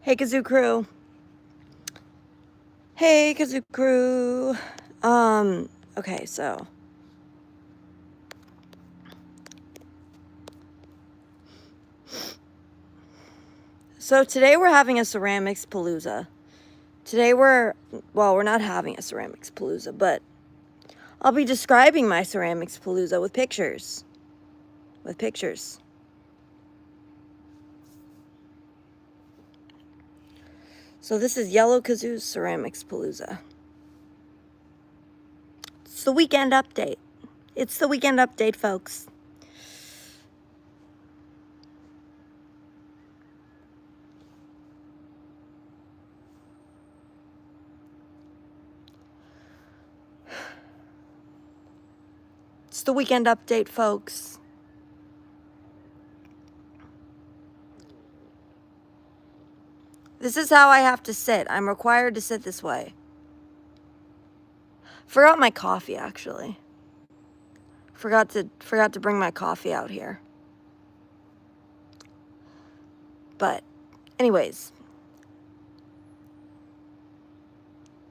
Hey, Kazoo crew. Hey, Kazoo crew. Okay, so. So today we're having a ceramics palooza. Today we're not having a ceramics palooza, but I'll be describing my ceramics palooza with pictures. So this is TheYellowKazoo's ceramics palooza. It's the weekend update. It's the weekend update, folks. It's the weekend update, folks. This is how I have to sit. I'm required to sit this way. Forgot my coffee, actually. Forgot to bring my coffee out here. But anyways,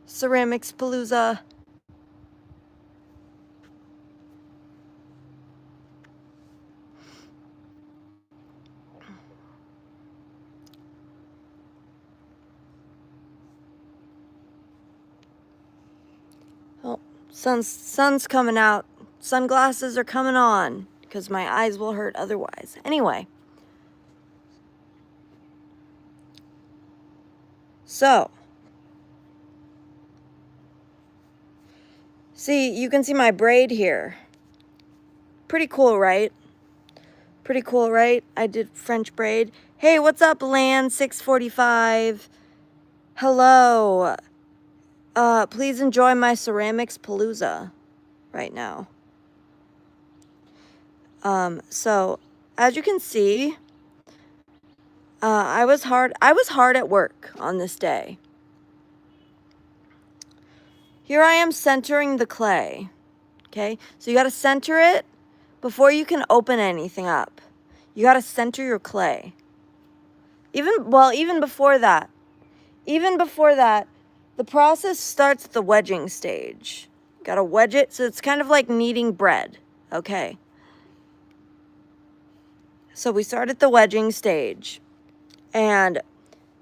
ceramics palooza. Oh, sun's coming out. Sunglasses are coming on because my eyes will hurt otherwise. Anyway. So, see, you can see my braid here. Pretty cool, right? Pretty cool, right? I did French braid. Hey, what's up, Land 645? Hello. Please enjoy my ceramics palooza right now. So as you can see, I was hard at work on this day. Here I am centering the clay. Okay, so you got to center it before you can open anything up. You got to center your clay. Even before that, the process starts at the wedging stage. You got to wedge it, so it's kind of like kneading bread. Okay. So we start at the wedging stage, and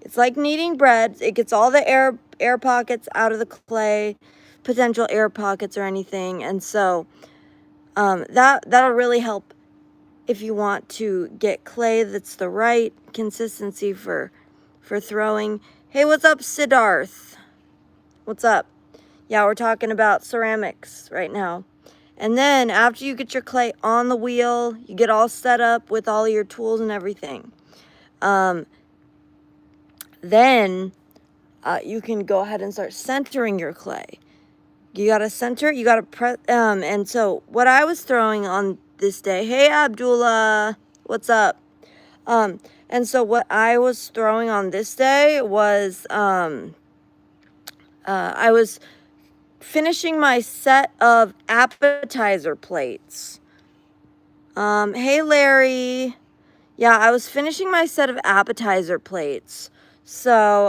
it's like kneading bread. It gets all the air pockets out of the clay, potential air pockets or anything, and so that'll really help if you want to get clay that's the right consistency for throwing. Hey, what's up, Siddharth? What's up? Yeah, we're talking about ceramics right now. And then after you get your clay on the wheel, you get all set up with all your tools and everything. Then you can go ahead and start centering your clay. You gotta center, you gotta press, and so what I was throwing on this day, hey Abdullah, what's up? And so what I was throwing on this day was, I was finishing my set of appetizer plates. Hey Larry. Yeah, I was finishing my set of appetizer plates. So,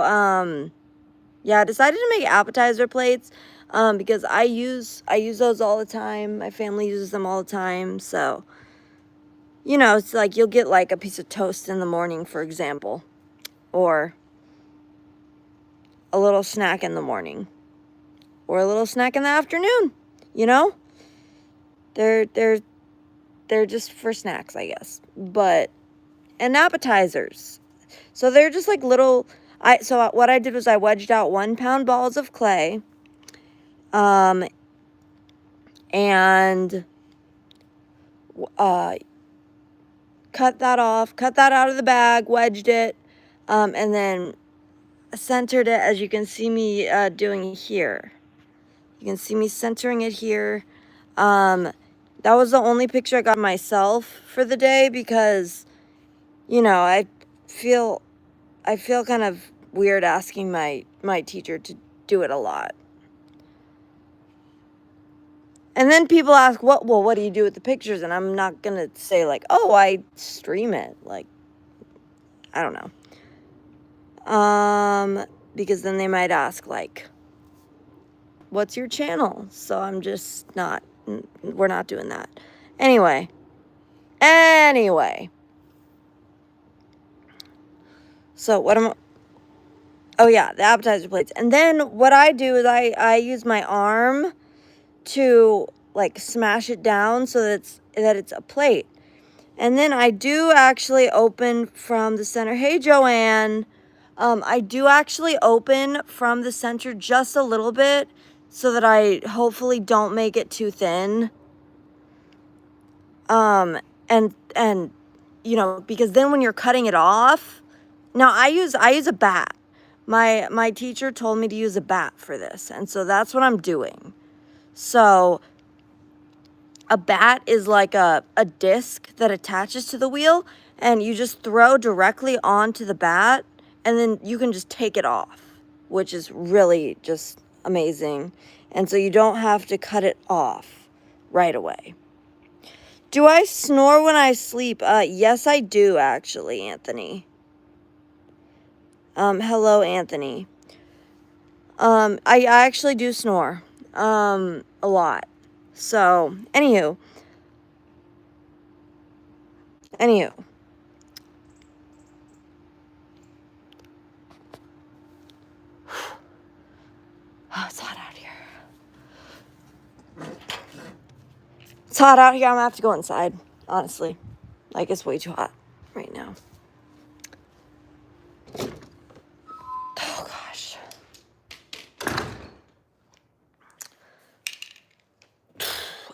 yeah, I decided to make appetizer plates because I use those all the time. My family uses them all the time. So, you know, it's like you'll get like a piece of toast in the morning, for example, or a little snack in the morning, or a little snack in the afternoon. You know, they're just for snacks, I guess. But and appetizers. So they're just like little. So what I did was I wedged out 1 pound balls of clay, and cut that off, cut that out of the bag, wedged it, and then centered it as you can see me doing here. You can see me centering it here. That was the only picture I got myself for the day because, you know, I feel kind of weird asking my teacher to do it a lot. And then people ask, what do you do with the pictures? And I'm not going to say like, oh, I stream it. Like, I don't know. Because then they might ask, like, what's your channel? So I'm just not, we're not doing that. Anyway. So what am I, oh yeah, the appetizer plates. And then what I do is I use my arm to like smash it down so that it's a plate. And then I do actually open from the center. Hey, Joanne. I do actually open from the center just a little bit so that I hopefully don't make it too thin. And you know, because then when you're cutting it off, now I use a bat. My teacher told me to use a bat for this, and so that's what I'm doing. So a bat is like a disc that attaches to the wheel, and you just throw directly onto the bat, and then you can just take it off, which is really just amazing. And so you don't have to cut it off right away. Do I snore when I sleep? Yes, I do, actually, Anthony. Hello, Anthony. I actually do snore, a lot. So, anywho. Oh, it's hot out here. It's hot out here. I'm gonna have to go inside, honestly. Like, it's way too hot right now. Oh, gosh.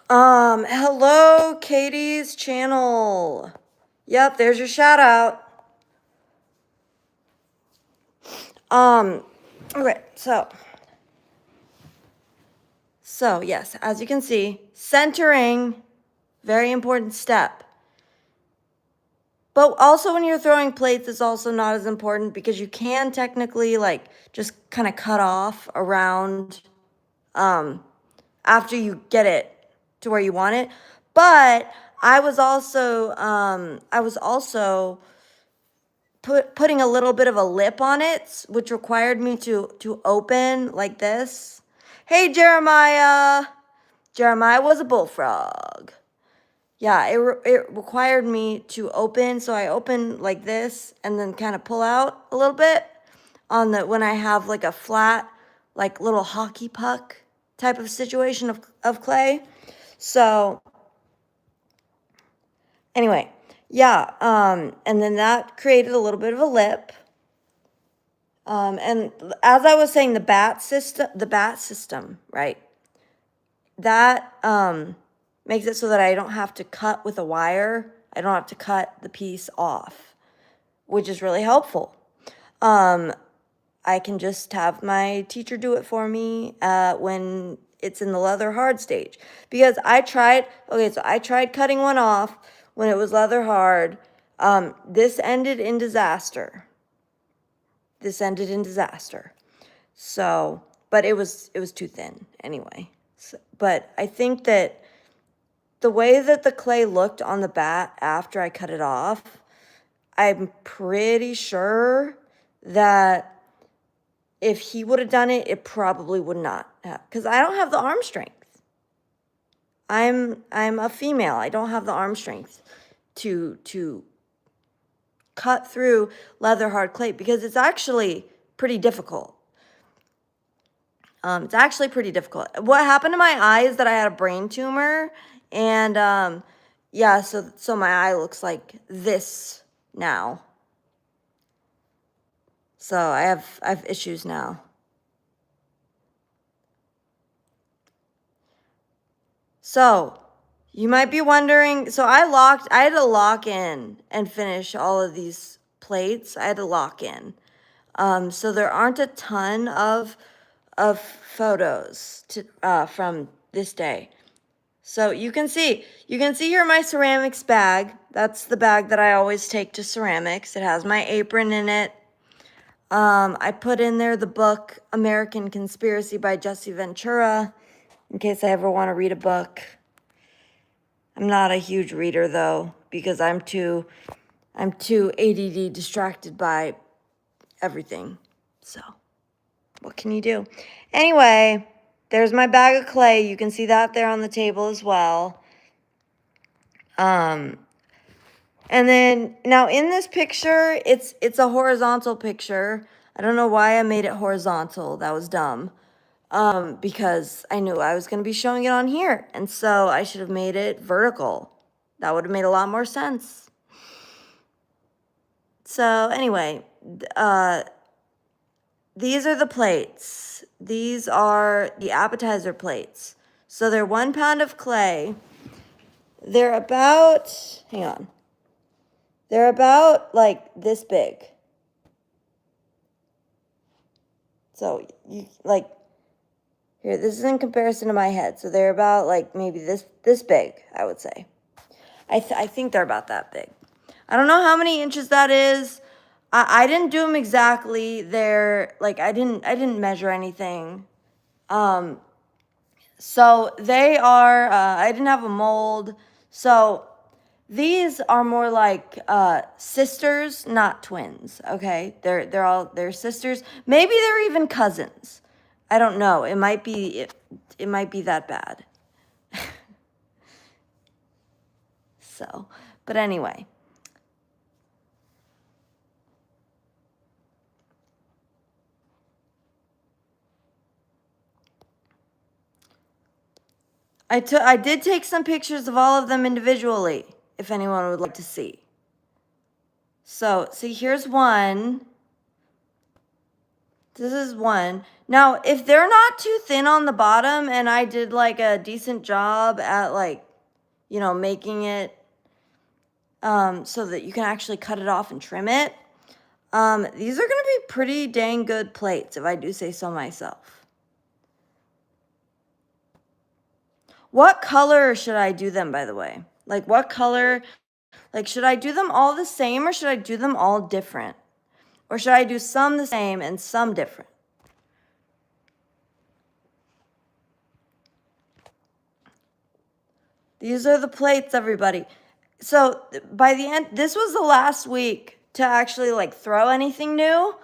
Hello, Katie's channel. Yep, there's your shout out. Okay, so yes, as you can see, centering, very important step. But also when you're throwing plates, it's also not as important because you can technically like just kind of cut off around after you get it to where you want it. But I was also putting a little bit of a lip on it, which required me to open like this. Hey, Jeremiah. Jeremiah was a bullfrog. Yeah, it required me to open, so I open like this and then kind of pull out a little bit on the when I have like a flat, like little hockey puck type of situation of clay. So anyway, yeah, and then that created a little bit of a lip. And as I was saying, the bat system, right? That makes it so that I don't have to cut with a wire. I don't have to cut the piece off, which is really helpful. I can just have my teacher do it for me when it's in the leather hard stage. Because I tried cutting one off when it was leather hard. This ended in disaster. So, but it was too thin anyway. So, but I think that the way that the clay looked on the bat after I cut it off, I'm pretty sure that if he would have done it, it probably would not have, because I don't have the arm strength. I'm a female. I don't have the arm strength to cut through leather hard clay because it's actually pretty difficult. It's actually pretty difficult. What happened to my eye is that I had a brain tumor, and yeah, so my eye looks like this now. So I have issues now. So you might be wondering, so I had to lock in and finish all of these plates. I had to lock in. So there aren't a ton of photos from this day. So you can see here my ceramics bag. That's the bag that I always take to ceramics. It has my apron in it. I put in there the book American Conspiracy by Jesse Ventura, in case I ever want to read a book. I'm not a huge reader though, because I'm too ADD distracted by everything. So what can you do? Anyway, there's my bag of clay. You can see that there on the table as well. And then now in this picture, it's a horizontal picture. I don't know why I made it horizontal. That was dumb. Because I knew I was going to be showing it on here. And so I should have made it vertical. That would have made a lot more sense. So anyway, these are the plates. These are the appetizer plates. So they're 1 pound of clay. They're about, hang on. They're about like this big. So you like, here, this is in comparison to my head. So they're about like maybe this big, I would say. I think they're about that big. I don't know how many inches that is. I didn't do them exactly. They're like, I didn't measure anything. So they are, I didn't have a mold. So these are more like sisters, not twins. Okay, they're sisters. Maybe they're even cousins. I don't know. It might be that bad. So, but anyway. I did take some pictures of all of them individually, if anyone would like to see. So, see, here's one. This is one. Now, if they're not too thin on the bottom and I did like a decent job at like, you know, making it so that you can actually cut it off and trim it, these are going to be pretty dang good plates, if I do say so myself. What color should I do them, by the way? Like, what color? Like, should I do them all the same or should I do them all different? Or should I do some the same and some different? These are the plates, everybody. So by the end, this was the last week to actually like throw anything new,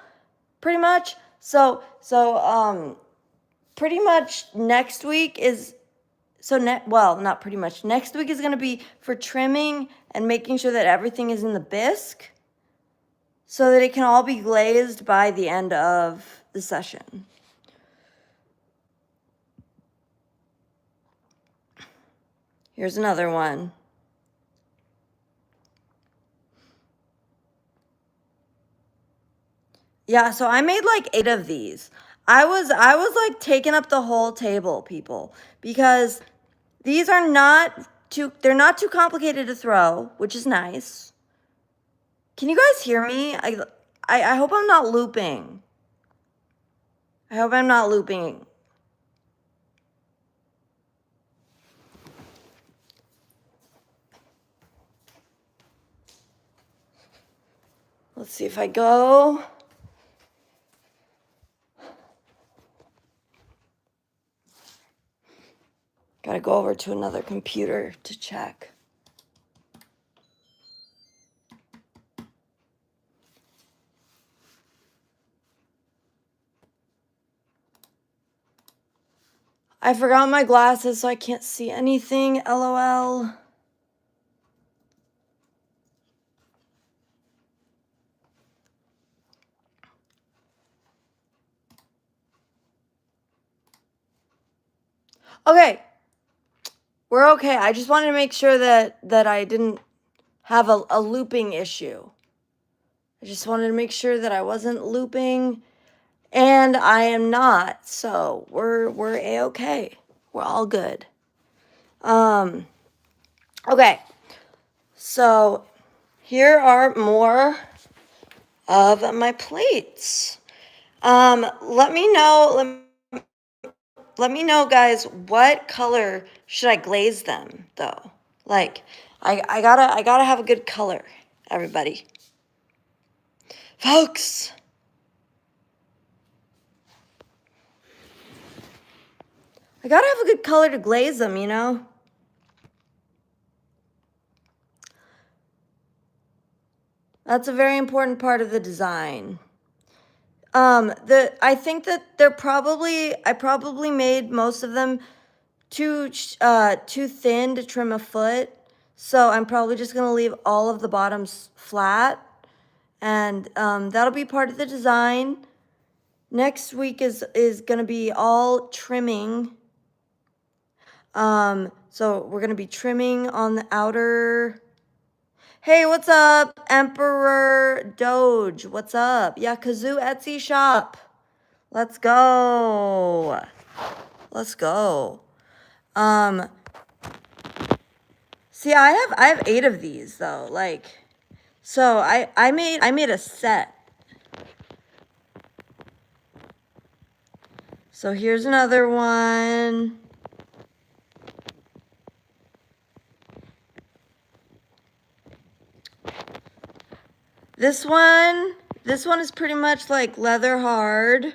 pretty much. So pretty much next week is, well, not pretty much. Next week is going to be for trimming and making sure that everything is in the bisque so that it can all be glazed by the end of the session. Here's another one. Yeah, so I made like 8 of these. I was like taking up the whole table, people, because these are they're not too complicated to throw, which is nice. Can you guys hear me? I hope I'm not looping. I hope I'm not looping. Let's see if I go. Gotta go over to another computer to check. I forgot my glasses, so I can't see anything. LOL. Okay. We're okay. I just wanted to make sure that I didn't have a looping issue. I just wanted to make sure that I wasn't looping, and I am not. So we're A-okay. We're all good. Okay. So here are more of my plates. Let me know, guys, what color should I glaze them, though? Like, I gotta have a good color, everybody. Folks! I gotta have a good color to glaze them, you know? That's a very important part of the design. I think that I probably made most of them too thin to trim a foot. So I'm probably just gonna leave all of the bottoms flat, and that'll be part of the design. Next week is gonna be all trimming. So we're gonna be trimming on the outer. Hey, what's up, Emperor Doge? What's up? Yeah, Kazoo Etsy shop. Let's go. Let's go. See, I have 8 of these though. Like, so I made a set. So here's another one. This one is pretty much like leather hard.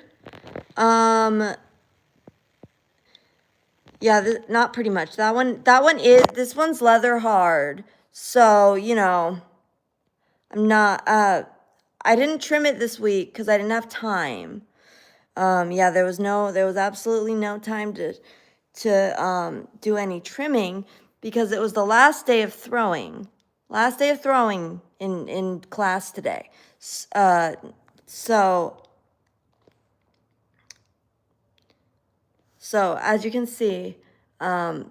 Yeah, not pretty much. This one's leather hard. So, you know, I'm not, I didn't trim it this week because I didn't have time. Yeah, there was absolutely no time to do any trimming because it was the last day of throwing. Last day of throwing in class today. So as you can see,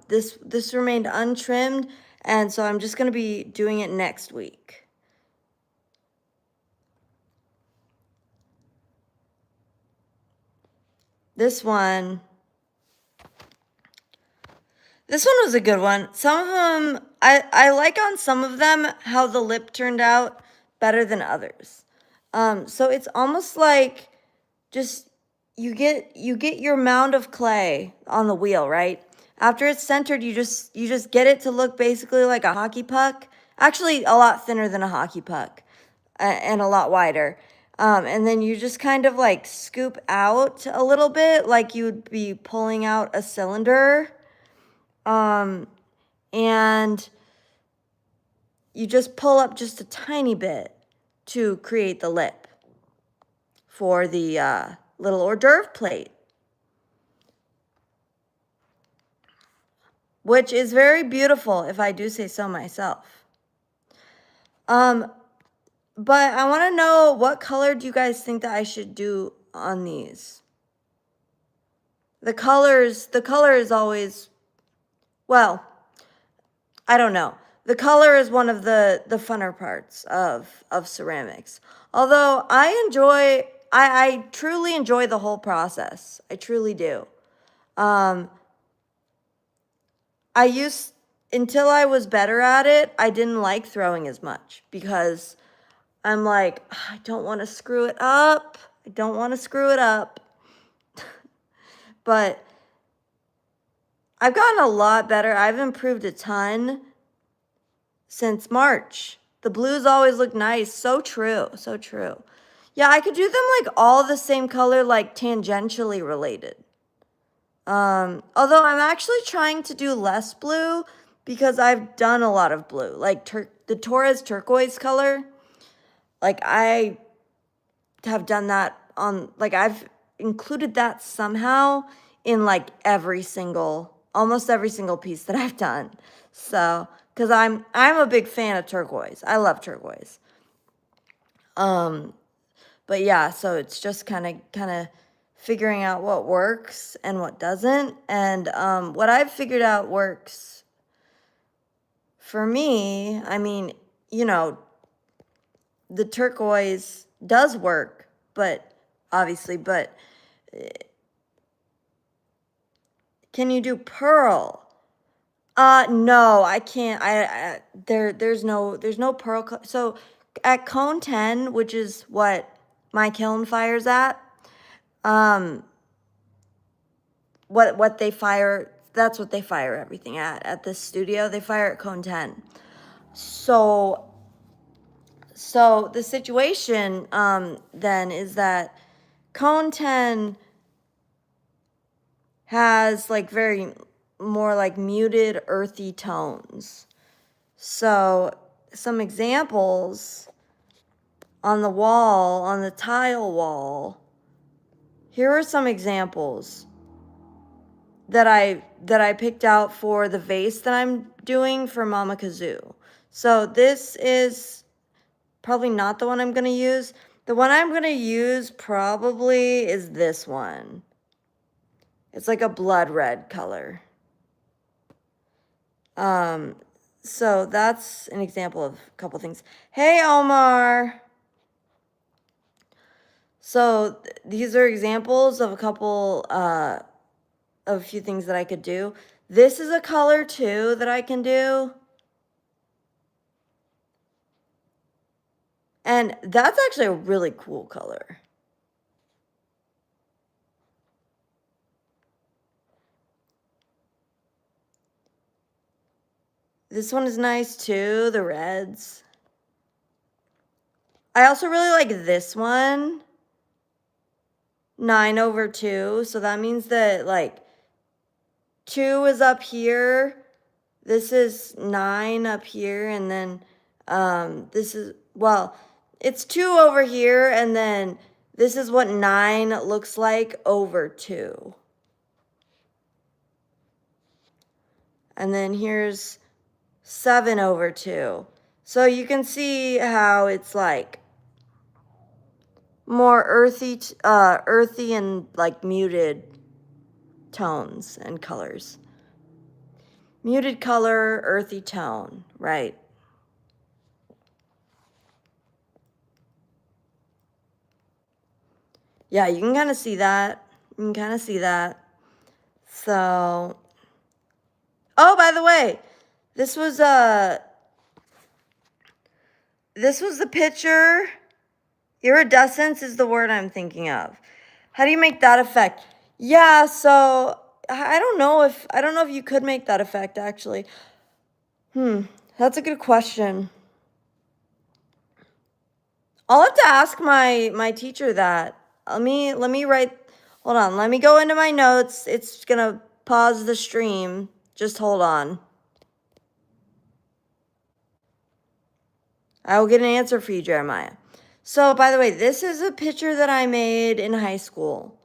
this remained untrimmed, and so I'm just gonna be doing it next week. This one was a good one. Some of them, I like on some of them how the lip turned out better than others. So it's almost like just you get your mound of clay on the wheel, right? After it's centered, you just get it to look basically like a hockey puck. Actually, a lot thinner than a hockey puck, and a lot wider. And then you just kind of like scoop out a little bit, like you would be pulling out a cylinder. And you just pull up just a tiny bit to create the lip for the little hors d'oeuvre plate, which is very beautiful, if I do say so myself. But I want to know, what color do you guys think that I should do on these? The color is always, well, I don't know. The color is one of the funner parts of ceramics. Although I truly enjoy the whole process. I truly do. Until I was better at it, I didn't like throwing as much because I'm like, I don't want to screw it up. I don't want to screw it up. But I've gotten a lot better. I've improved a ton since March. The blues always look nice. So true. So true. Yeah, I could do them like all the same color, like tangentially related. Although I'm actually trying to do less blue because I've done a lot of blue. Like the Torres turquoise color. Like I have done that on, like I've included that somehow in like almost every single piece that I've done. So, because I'm a big fan of turquoise. I love turquoise. But yeah, so it's just kind of figuring out what works and what doesn't. And what I've figured out works for me, I mean, you know, the turquoise does work, but obviously, can you do pearl? No, I can't. There's no pearl. So at cone 10, which is what my kiln fires at, what they fire, that's what they fire everything at this studio. They fire at cone 10. So the situation then is that cone 10 has like very more like muted earthy tones. So some examples on the wall, on the tile wall, here are some examples that I picked out for the vase that I'm doing for Mama Kazoo. So this is probably not the one I'm going to use. The one I'm going to use probably is this one. It's like a blood red color. So that's an example of a couple things. Hey, Omar. So these are examples of a couple, of a few things that I could do. This is a color too that I can do. And that's actually a really cool color. This one is nice too, the reds. I also really like this one. 9/2. So that means that like 2 is up here. This is 9 up here. And then this is, well, it's 2 over here. And then this is what 9 looks like over 2. And then here's 7/2. So you can see how it's like more earthy and like muted tones and colors. Muted color, earthy tone, right? Yeah, you can kind of see that. You can kind of see that. So, oh, by the way, this was the picture. Iridescence is the word I'm thinking of. How do you make that effect? Yeah, so I don't know if you could make that effect actually. That's a good question. I'll have to ask my teacher that. Let me write. Hold on. Let me go into my notes. It's gonna pause the stream. Just hold on. I will get an answer for you, Jeremiah. So, by the way, this is a picture that I made in high school.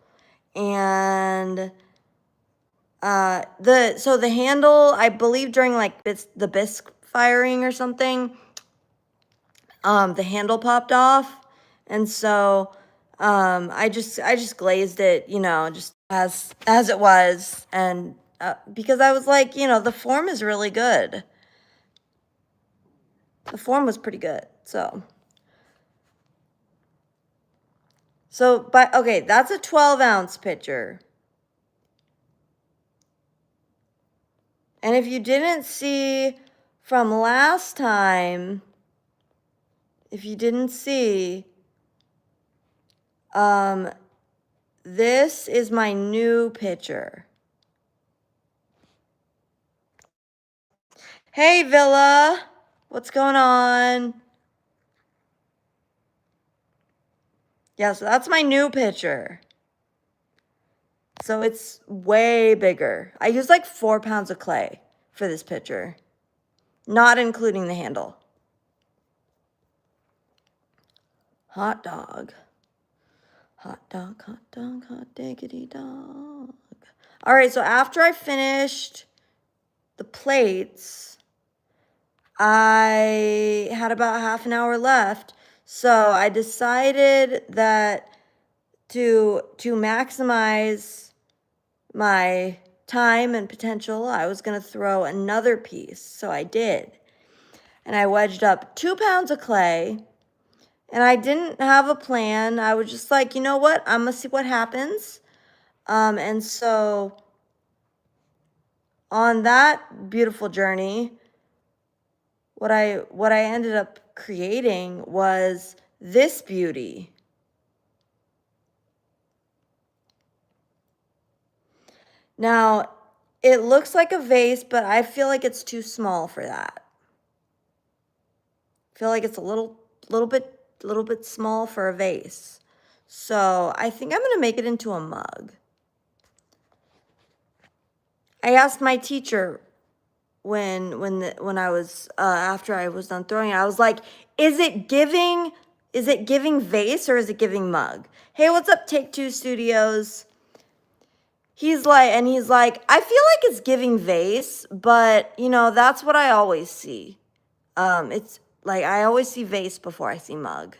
And the handle, I believe during like the bisque firing or something, the handle popped off. And so I just glazed it, just as it was. And because I was like, the form is really good. The form was pretty good. Okay, that's a 12-ounce pitcher. And if you didn't see from last time, this is my new pitcher. Hey, Villa, what's going on? Yeah, so that's my new pitcher. So it's way bigger. I used like 4 pounds of clay for this pitcher, not including the handle. Hot dog. Hot dog, hot dog, hot diggity dog. All right, so after I finished the plates, I had about half an hour left. So I decided that to maximize my time and potential, I was going to throw another piece. So I did. And I wedged up 2 pounds of clay. And I didn't have a plan. I was just like, you know what? I'm going to see what happens. And so on that beautiful journey, what I ended up creating was this beauty. Now, it looks like a vase, but I feel like it's too small for that. I feel like it's a little bit small for a vase. So I think I'm going to make it into a mug. I asked my teacher when I was after I was done throwing it, I was like, is it giving Is it giving vase or is it giving mug? Hey, what's up, Take Two Studios? He's like, I feel like it's giving vase, but you know, that's what I always see. It's like, I always see vase before I see mug.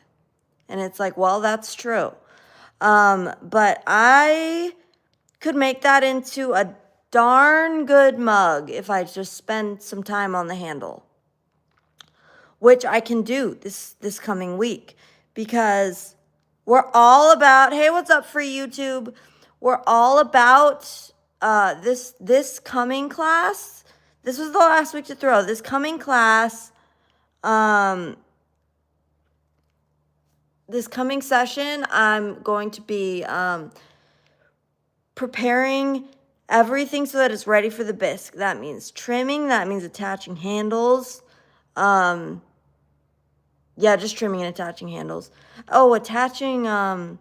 And it's like, well, that's true. But I could make that into a darn good mug if I just spend some time on the handle, which I can do this coming week, because we're all about, hey, what's up, free YouTube? We're all about this coming class. This was the last week to throw. This coming class, this coming session, I'm going to be preparing everything so that it's ready for the bisque. That means trimming, that means attaching handles. Yeah, just trimming and attaching handles. Oh, attaching I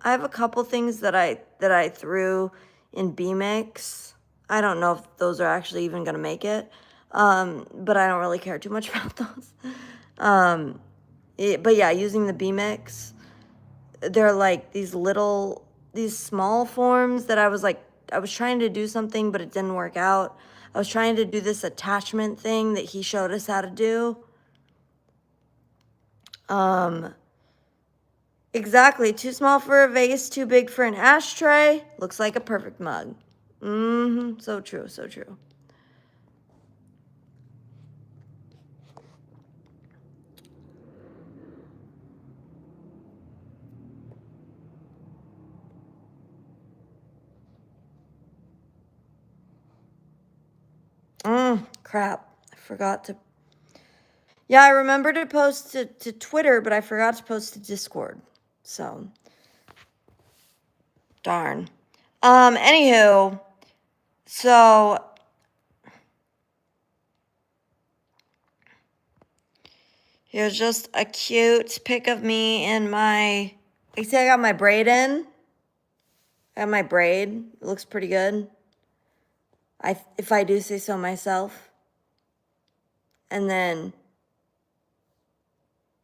have a couple things that I threw in B-Mix. I don't know if those are actually even gonna make it. But I don't really care too much about those. But yeah, using the B-Mix, they're like these small forms that I was trying to do something, but it didn't work out. I was trying to do this attachment thing that he showed us how to do. Exactly, too small for a vase, too big for an ashtray. Looks like a perfect mug. So true, so true. Crap. I forgot to. Yeah, I remember to post to Twitter, but I forgot to post to Discord. So, darn. Anywho, so here's just a cute pic of me in my. You see, I got my braid in. I got my braid. It looks pretty good. If I do say so myself. And then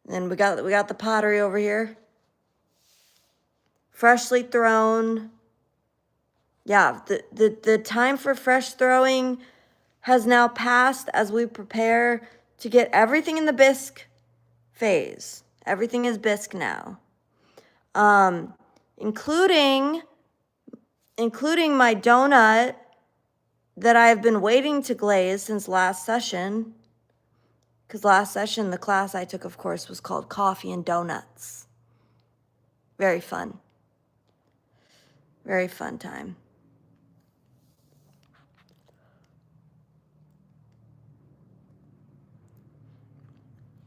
we got the pottery over here. Freshly thrown. Yeah, the time for fresh throwing has now passed as we prepare to get everything in the bisque phase. Everything is bisque now. Including my donut that I've been waiting to glaze since last session. Because last session, the class I took, of course, was called Coffee and Donuts. Very fun. Very fun time.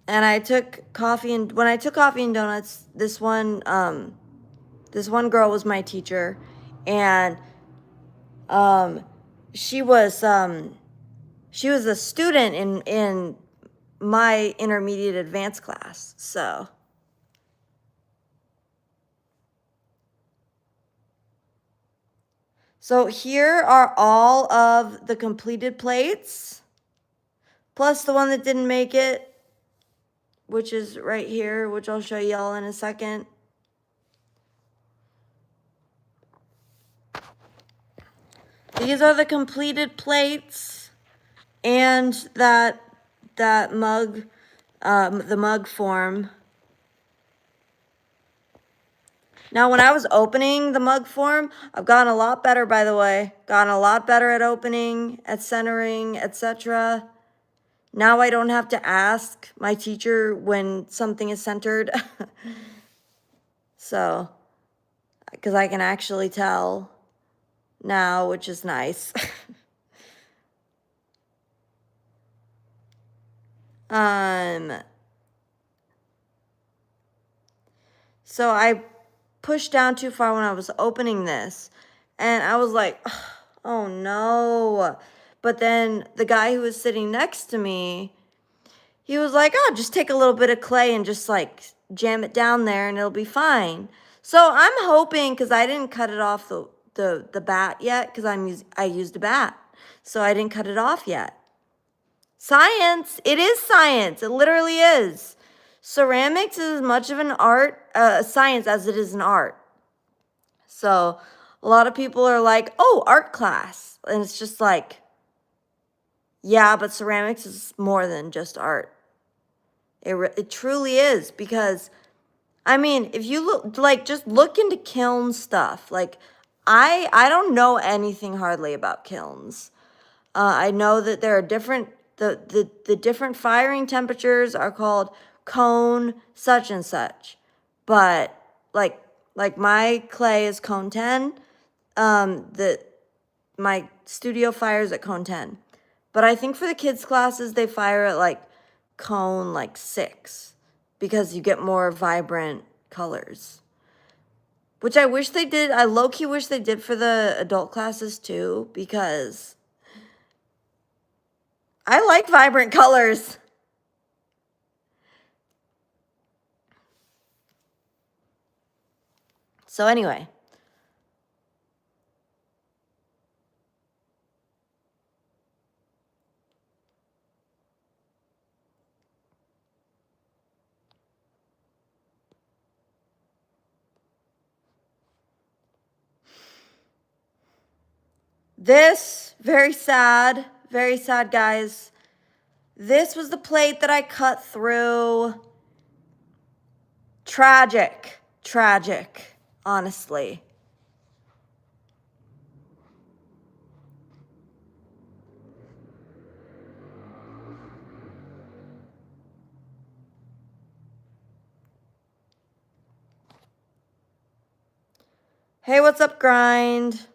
And I took coffee, and when I took Coffee and Donuts, this one girl was my teacher, and she was a student in my intermediate advanced class. So here are all of the completed plates, plus the one that didn't make it, which is right here, which I'll show y'all in a second. These are the completed plates and that mug, the mug form. Now, when I was opening the mug form, I've gotten a lot better, by the way. Gotten a lot better at opening, at centering, etc. Now I don't have to ask my teacher when something is centered. So, because I can actually tell now, which is nice. So I pushed down too far when I was opening this, and I was like, oh no. But then the guy who was sitting next to me, he was like, oh, just take a little bit of clay and just like jam it down there and it'll be fine. So I'm hoping, because I didn't cut it off the bat yet, because I used a bat, so I didn't cut it off yet. Science. It is science. It literally is. Ceramics is as much of an art, science as it is an art. So a lot of people are like, oh, art class. And it's just like, yeah, but ceramics is more than just art. It truly is, because, I mean, if you look, like, just look into kiln stuff. Like, I don't know anything hardly about kilns. I know that there are different, the different firing temperatures are called cone such and such. But like my clay is cone 10. My studio fires at cone 10. But I think for the kids' classes, they fire at like cone like 6, because you get more vibrant colors. Which I wish they did. I low-key wish they did for the adult classes too, because I like vibrant colors. So anyway. This, very sad, guys. This was the plate that I cut through. Tragic, honestly. Hey, what's up, Grind?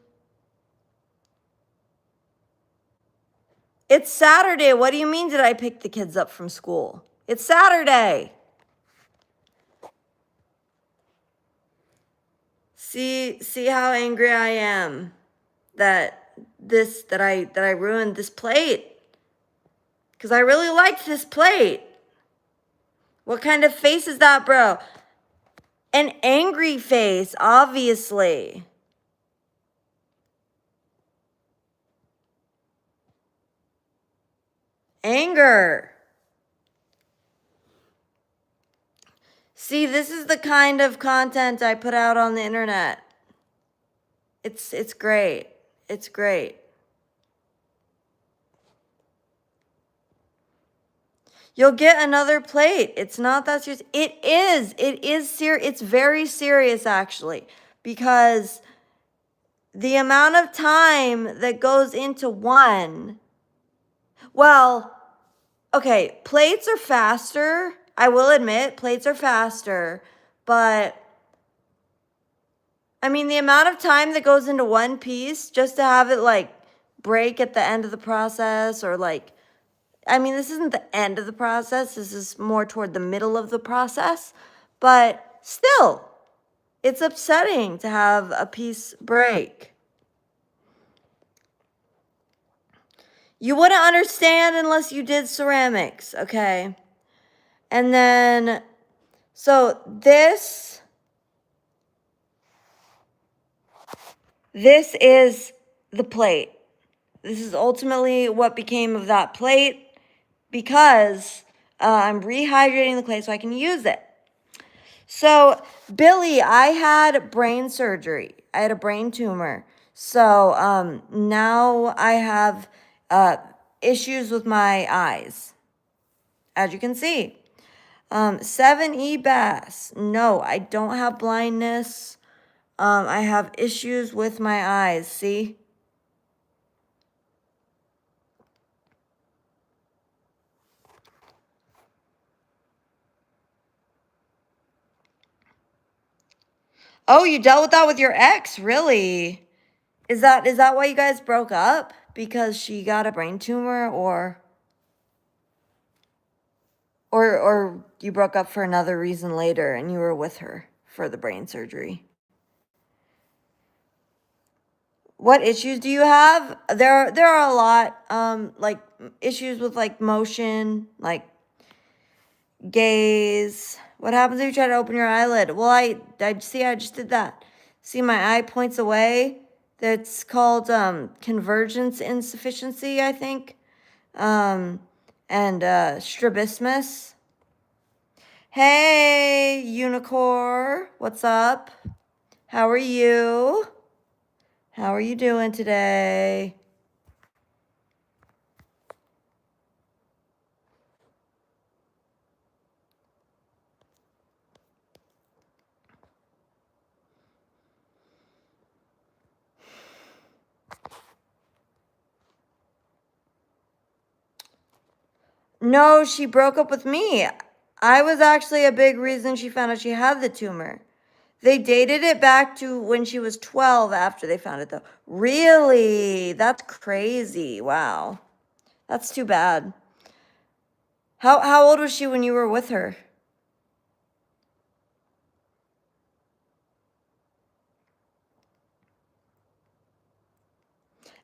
It's Saturday. What do you mean, did I pick the kids up from school? It's Saturday. See how angry I am that I ruined this plate. Because I really liked this plate. What kind of face is that, bro? An angry face, obviously. Anger. See, this is the kind of content I put out on the internet. It's great. It's great. You'll get another plate. It's not that serious. It is. It's very serious, actually, because the amount of time that goes into one. Well, okay, plates are faster. I will admit, plates are faster, but I mean, the amount of time that goes into one piece just to have it like break at the end of the process, or like, I mean, this isn't the end of the process. This is more toward the middle of the process, but still, it's upsetting to have a piece break. You wouldn't understand unless you did ceramics, okay? And then, so this is the plate. This is ultimately what became of that plate, because I'm rehydrating the clay so I can use it. So, Billy, I had brain surgery. I had a brain tumor. So now I have issues with my eyes, as you can see. 7E Bass. No, I don't have blindness. I have issues with my eyes. See? Oh, you dealt with that with your ex, really? Is that why you guys broke up? Because she got a brain tumor, or you broke up for another reason later and you were with her for the brain surgery? What issues do you have? There are a lot, like issues with like motion, like gaze. What happens if you try to open your eyelid? Well, I just did that. See, my eye points away. That's called convergence insufficiency, I think. and strabismus. Hey, unicorn, what's up? How are you? How are you doing today? No, she broke up with me. I was actually a big reason she found out she had the tumor. They dated it back to when she was 12 after they found it, though. Really? That's crazy. Wow. That's too bad. How old was she when you were with her?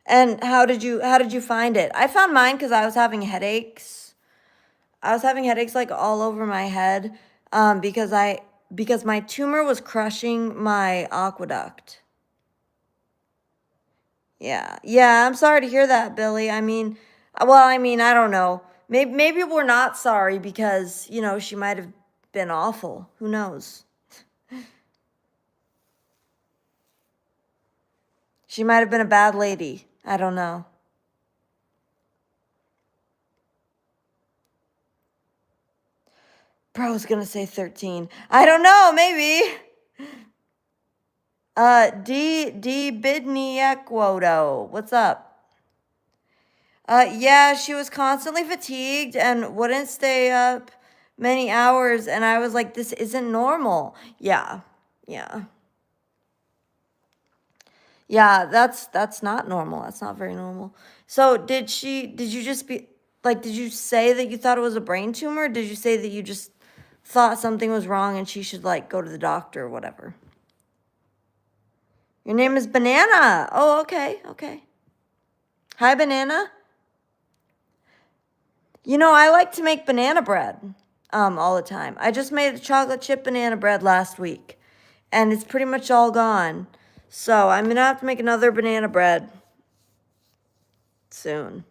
And how did you find it? I found mine because I was having headaches. I was having headaches like all over my head, because my tumor was crushing my aqueduct. Yeah. Yeah, I'm sorry to hear that, Billy. I mean, I don't know. Maybe we're not sorry because, she might have been awful. Who knows? She might have been a bad lady. I don't know. Bro's gonna say 13. I don't know, maybe. D Bidniequoto. What's up? Yeah, she was constantly fatigued and wouldn't stay up many hours, and I was like, this isn't normal. Yeah. Yeah. Yeah, that's not normal. That's not very normal. So did you just be like, did you say that you thought it was a brain tumor? Or did you say that you just thought something was wrong and she should like go to the doctor or whatever? Your name is Banana. Oh, okay, okay. Hi, Banana. I like to make banana bread all the time. I just made a chocolate chip banana bread last week, and it's pretty much all gone. So I'm gonna have to make another banana bread soon.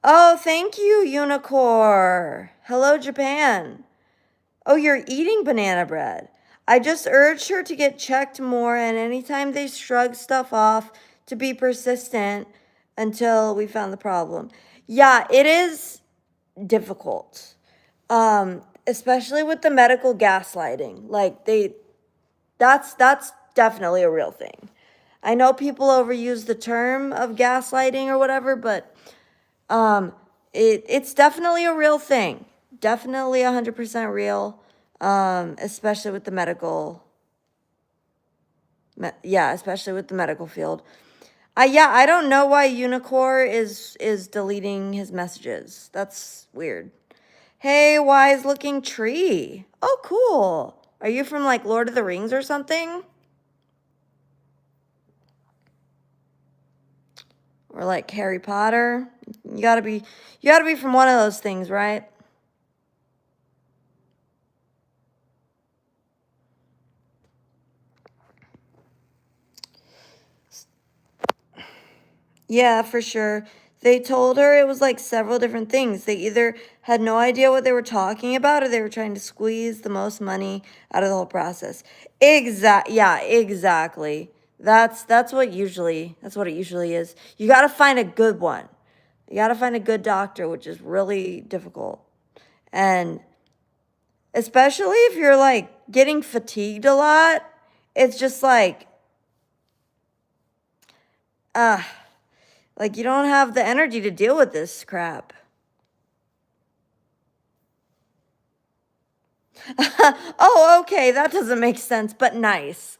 Oh, thank you, Unicorn. Hello, Japan. Oh, you're eating banana bread. I just urged her to get checked more, and anytime they shrug stuff off, to be persistent until we found the problem. Yeah, it is difficult. Especially with the medical gaslighting. Like that's definitely a real thing. I know people overuse the term of gaslighting or whatever, but it's definitely a real thing. Definitely 100% real. Especially with the medical. Yeah, especially with the medical field. I don't know why Unicorn is deleting his messages. That's weird. Hey, wise looking tree. Oh, cool. Are you from like Lord of the Rings or something? Or like Harry Potter? You gotta be from one of those things, right? Yeah, for sure. They told her it was like several different things. They either had no idea what they were talking about or they were trying to squeeze the most money out of the whole process. Yeah, exactly. That's what it usually is. You got to find a good one. You got to find a good doctor, which is really difficult. And especially if you're like getting fatigued a lot, it's just uh like you don't have the energy to deal with this crap. Oh, okay, that doesn't make sense, but nice.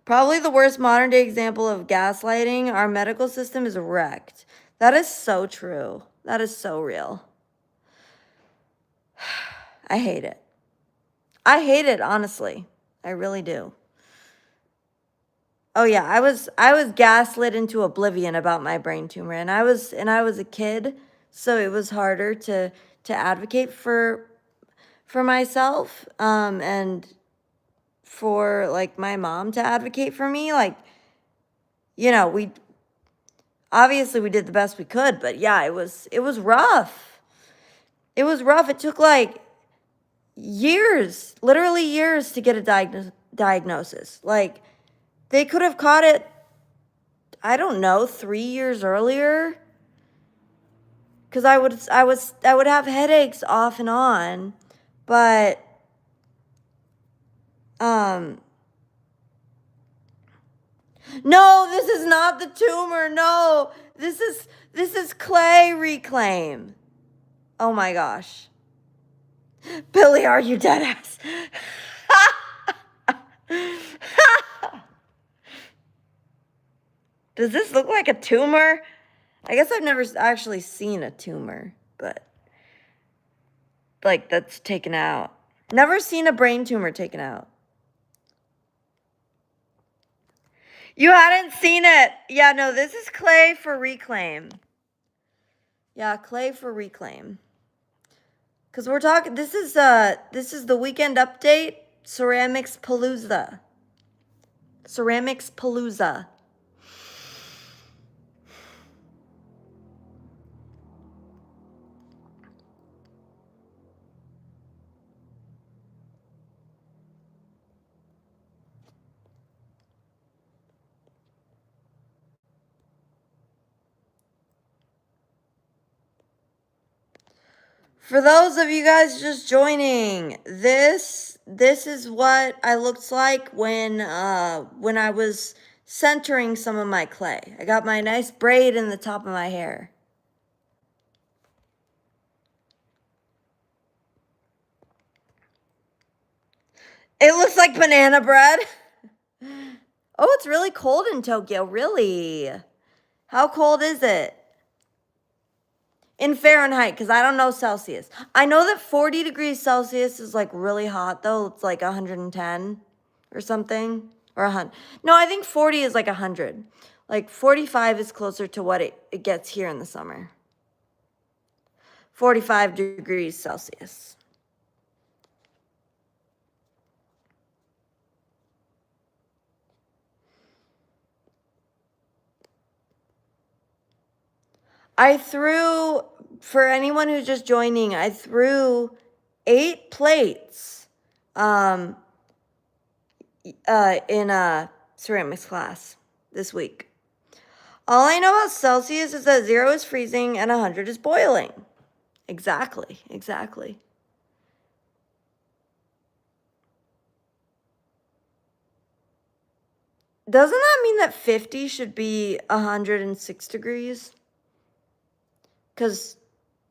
Probably the worst modern day example of gaslighting. Our medical system is wrecked. That is so true. That is so real. I hate it. I hate it, honestly. I really do. Oh yeah, I was gaslit into oblivion about my brain tumor, and I was a kid, So it was harder to advocate for myself, and for like my mom to advocate for me. Like, you know, we did the best we could, but yeah, it was rough. It was rough. It took like years, literally years, to get a diagnosis. Like, they could have caught it, I don't know, 3 years earlier. Because I would have headaches off and on, but no, this is not the tumor. No, this is clay reclaim. Oh my gosh. Billy, are you dead ass? Does this look like a tumor? I guess I've never actually seen a tumor, but like that's taken out. Never seen a brain tumor taken out. You hadn't seen it. Yeah, no, this is clay for reclaim. Yeah, clay for reclaim. Cause we're talking, this is the weekend update, Ceramics Palooza. Ceramics Palooza. For those of you guys just joining, this is what I looked like when I was centering some of my clay. I got my nice braid in the top of my hair. It looks like banana bread. Oh, it's really cold in Tokyo, really? How cold is it? In Fahrenheit, because I don't know Celsius. I know that 40 degrees Celsius is like really hot, though. It's like 110 or something. Or 100. No, I think 40 is like 100. Like 45 is closer to what it gets here in the summer. 45 degrees Celsius. I threw, for anyone who's just joining, I threw 8 plates in a ceramics class this week. All I know about Celsius is that 0 is freezing and 100 is boiling. Exactly, exactly. Doesn't that mean that 50 should be 106 degrees? Because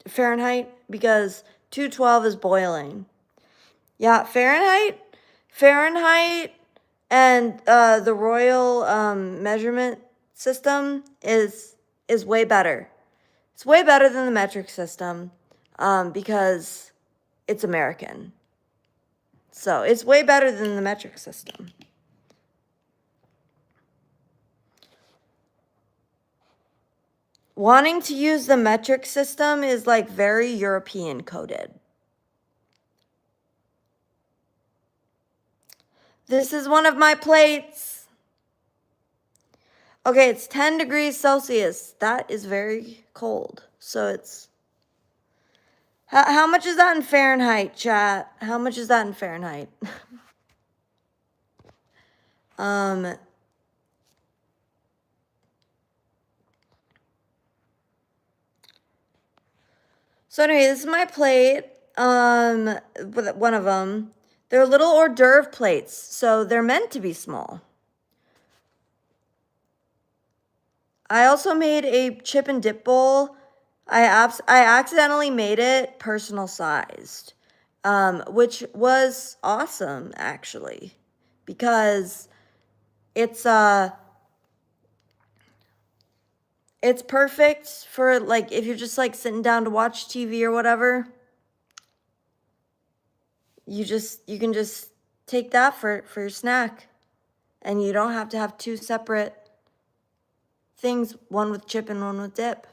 Fahrenheit, because 212 is boiling. Yeah, Fahrenheit and the royal measurement system is way better. It's way better than the metric system because it's American. So it's way better than the metric system. Wanting to use the metric system is like very European coded. This is one of my plates. Okay, it's 10 degrees Celsius. That is very cold. So it's... How much is that in Fahrenheit, chat? How much is that in Fahrenheit? So anyway, this is my plate. With one of them. They're little hors d'oeuvre plates, so they're meant to be small. I also made a chip and dip bowl. I accidentally made it personal sized, which was awesome actually, because it's perfect for like if you're just like sitting down to watch TV or whatever. You can just take that for your snack, and you don't have to have 2 separate things, one with chip and one with dip.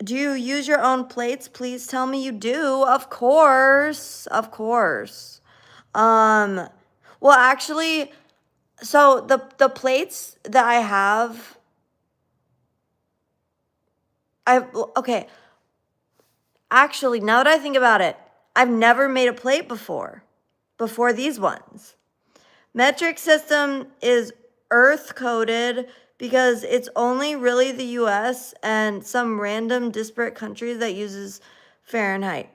Do you use your own plates? Please tell me you do. Of course. Of course. Well, actually, so the plates that I have, okay. Actually, now that I think about it, I've never made a plate before these ones. Metric system is earth coded because it's only really the US and some random disparate countries that uses Fahrenheit.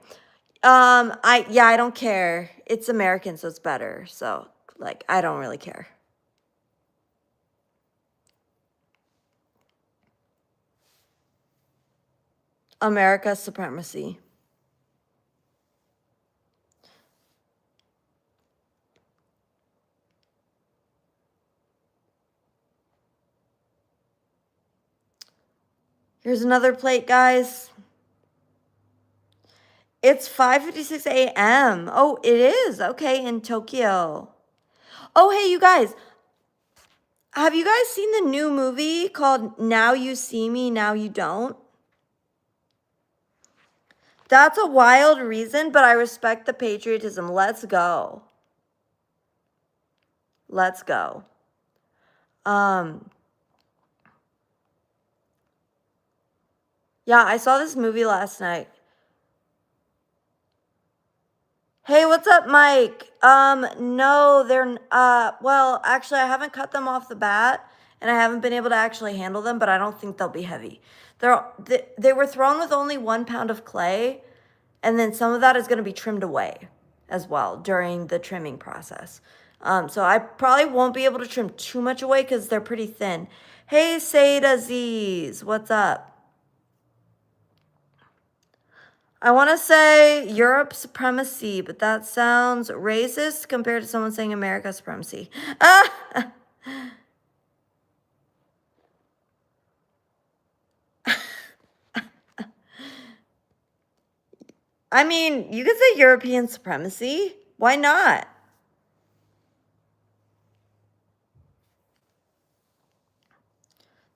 I don't care. It's American, so it's better. So, like, I don't really care. America's supremacy. Here's another plate, guys. It's 5:56 a.m. Oh, it is. Okay, in Tokyo. Oh, hey, you guys. Have you guys seen the new movie called Now You See Me, Now You Don't? That's a wild reason, but I respect the patriotism. Let's go. Let's go. Yeah, I saw this movie last night. Hey, what's up, Mike? No, well, actually, I haven't cut them off the bat, and I haven't been able to actually handle them, but I don't think they'll be heavy. They were thrown with only 1 pound of clay, and then some of that is going to be trimmed away as well during the trimming process. So I probably won't be able to trim too much away because they're pretty thin. Hey, Said Aziz, what's up? I want to say Europe supremacy, but that sounds racist compared to someone saying America supremacy. I mean, you could say European supremacy. Why not?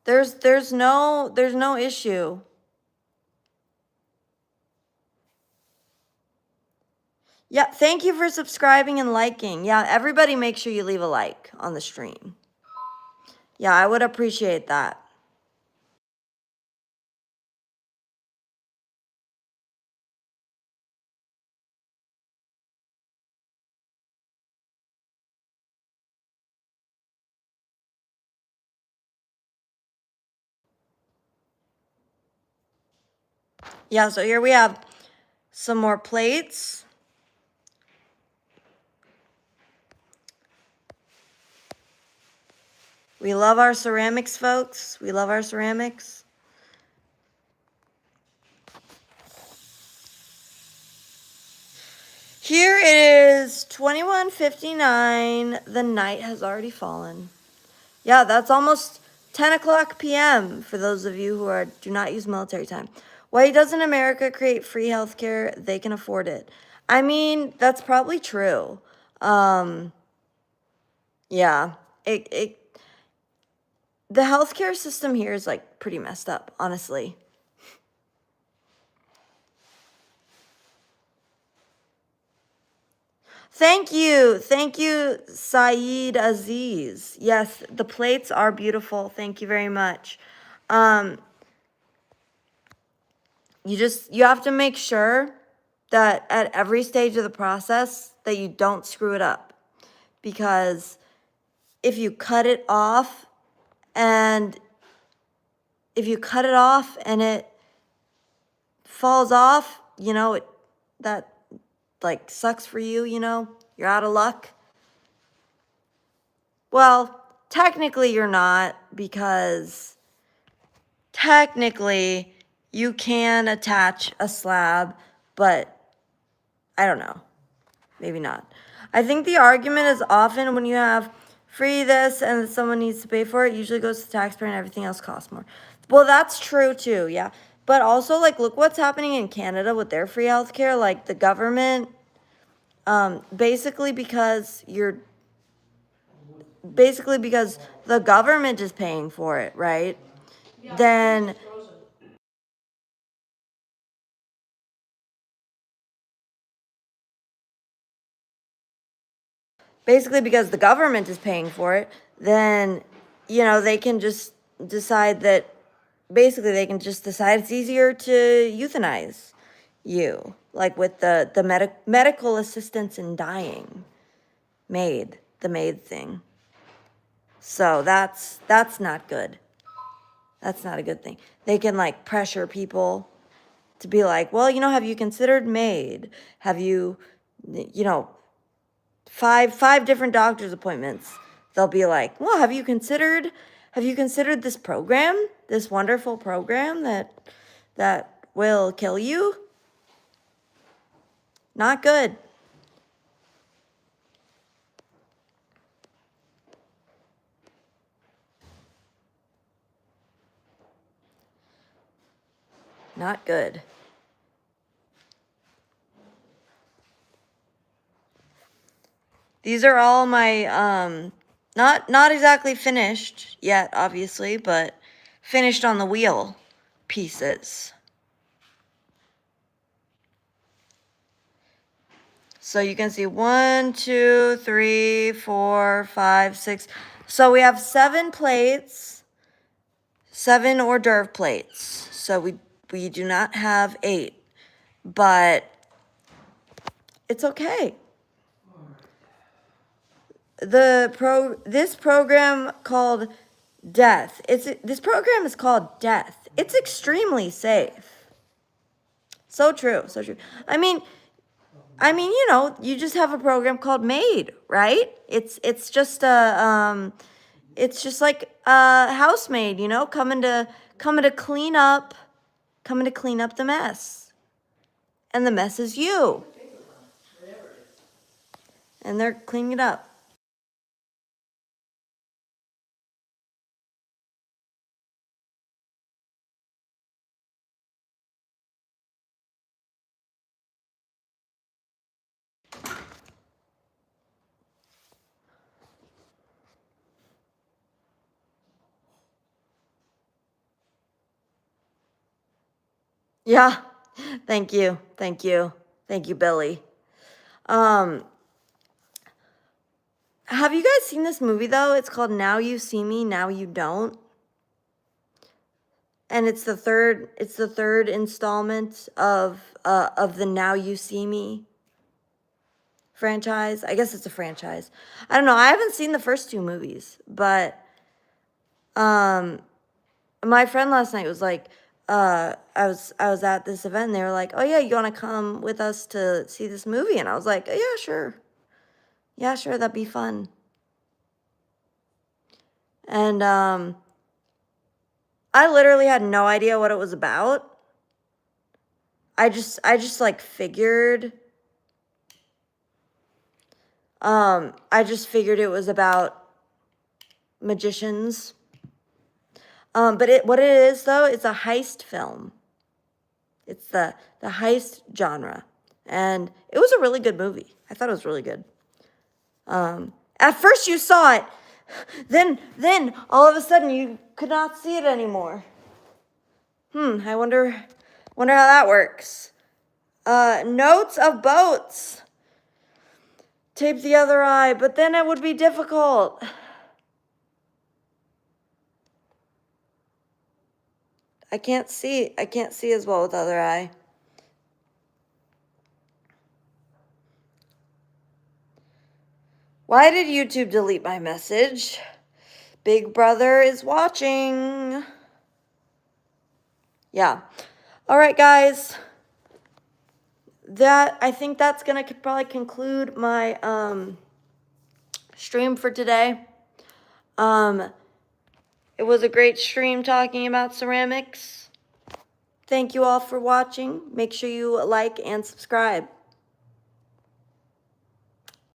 There's no issue. Yeah, thank you for subscribing and liking. Yeah, everybody make sure you leave a like on the stream. Yeah, I would appreciate that. Yeah, so here we have some more plates. We love our ceramics, folks. We love our ceramics. Here it is, 21:59. The night has already fallen. Yeah, that's almost 10 o'clock p.m. for those of you who do not use military time. Why doesn't America create free healthcare? They can afford it. I mean, that's probably true. Yeah, the healthcare system here is like pretty messed up, honestly. Thank you, Saeed Aziz. Yes, the plates are beautiful. Thank you very much. You have to make sure that at every stage of the process that you don't screw it up, because if you cut it off and it falls off, that like sucks for you, you're out of luck. Well, technically you're not, because technically you can attach a slab, but I don't know, maybe not. I think the argument is often when you have free this and someone needs to pay for it, usually goes to the taxpayer and everything else costs more. Well, that's true too, yeah. But also, like, look what's happening in Canada with their free healthcare. Like, the government, basically because the government is paying for it, right? Then basically because the government is paying for it, then, you know, they can just decide that, basically they can just decide it's easier to euthanize you, like with the medical assistance in dying, the MAID thing. So that's not good. That's not a good thing. They can like pressure people to be like, well, you know, have you considered MAID? Have you, you know, five different doctor's appointments. They'll be like, well, have you considered this program, this wonderful program that will kill you? Not good. Not good. These are all my not exactly finished yet, obviously, but finished on the wheel pieces. So you can see 1, 2, 3, 4, 5, 6. So we have 7 plates, 7 hors d'oeuvre plates. So we do not have 8, but it's okay. This program called Death. This program is called Death. It's extremely safe. So true, so true. I mean, you know, you just have a program called MAID, right? It's just like a housemaid, you know, coming to clean up the mess. And the mess is you. And they're cleaning it up. Yeah. Thank you. Thank you. Thank you, Billy. Have you guys seen this movie though? It's called Now You See Me, Now You Don't. And it's the third installment of the Now You See Me franchise. I guess it's a franchise. I don't know. I haven't seen the first 2 movies, but my friend last night was like, I was at this event and they were like, oh yeah, you want to come with us to see this movie? And I was like, yeah, sure. Yeah, sure, that'd be fun. And I literally had no idea what it was about. I just like figured I just figured it was about magicians. But what it is though, it's a heist film. It's the heist genre. And it was a really good movie. I thought it was really good. At first you saw it, then all of a sudden you could not see it anymore. I wonder how that works. Notes of boats. Tape the other eye, but then it would be difficult. I can't see as well with the other eye. Why did YouTube delete my message? Big Brother is watching. Yeah. All right, guys. I think that's going to probably conclude my stream for today. It was a great stream talking about ceramics. Thank you all for watching. Make sure you like and subscribe.